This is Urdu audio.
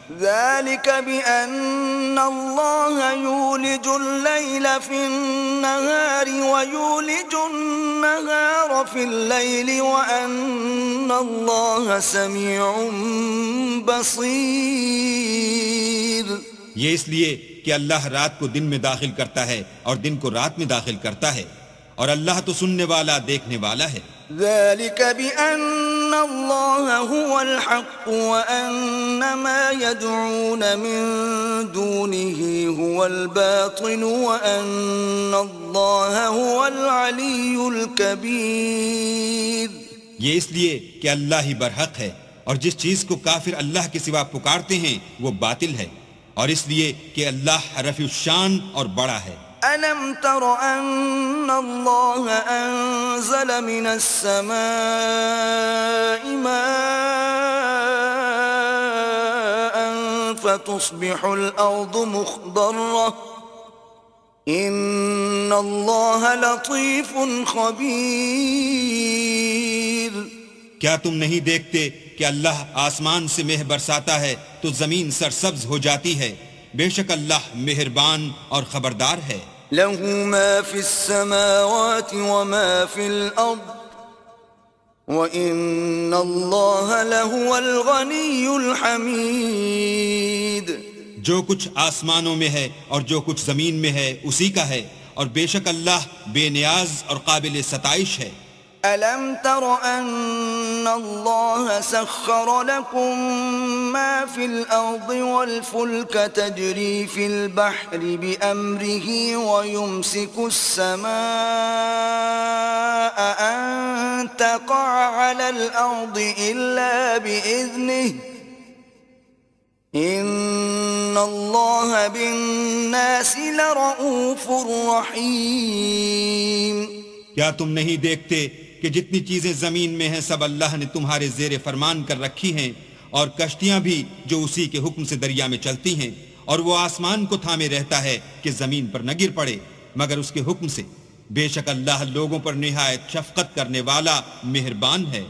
ذلك بأن الله يولج الليل في النهار ويولج النهار في الليل وأن الله سميع بصير. یہ اس لیے کہ اللہ رات کو دن میں داخل کرتا ہے اور دن کو رات میں داخل کرتا ہے، اور اللہ تو سننے والا دیکھنے والا ہے. ذلك بأن الله هو الحق وأن ما يدعون من دونه هو الباطل وأن الله هو العلي الكبير. یہ اس لیے کہ اللہ ہی برحق ہے، اور جس چیز کو کافر اللہ کے سوا پکارتے ہیں وہ باطل ہے، اور اس لیے کہ اللہ رفیع الشان اور بڑا ہے. ألم تر أن الله أنزل من السماء ماء فتصبح الأرض مخضرة إن الله لطيف خبير. کیا تم نہیں دیکھتے کہ اللہ آسمان سے مہ برساتا ہے تو زمین سرسبز ہو جاتی ہے؟ بے شک اللہ مہربان اور خبردار ہے. له ما في السماوات وما في الأرض وإن الله لهو الغني الحميد. جو کچھ آسمانوں میں ہے اور جو کچھ زمین میں ہے اسی کا ہے، اور بے شک اللہ بے نیاز اور قابل ستائش ہے. ألم تر أن الله سخر لكم ما في الأرض والفلك تجري في البحر بأمره ويمسك السماء أن تقع على الأرض إلا بإذنه إن الله بالناس لرؤوف رحيم. کیا تم نہیں دیکھتے کہ جتنی چیزیں زمین میں ہیں سب اللہ نے تمہارے زیر فرمان کر رکھی ہیں، اور کشتیاں بھی جو اسی کے حکم سے دریا میں چلتی ہیں، اور وہ آسمان کو تھامے رہتا ہے کہ زمین پر نہ گر پڑے مگر اس کے حکم سے. بے شک اللہ لوگوں پر نہایت شفقت کرنے والا مہربان ہے.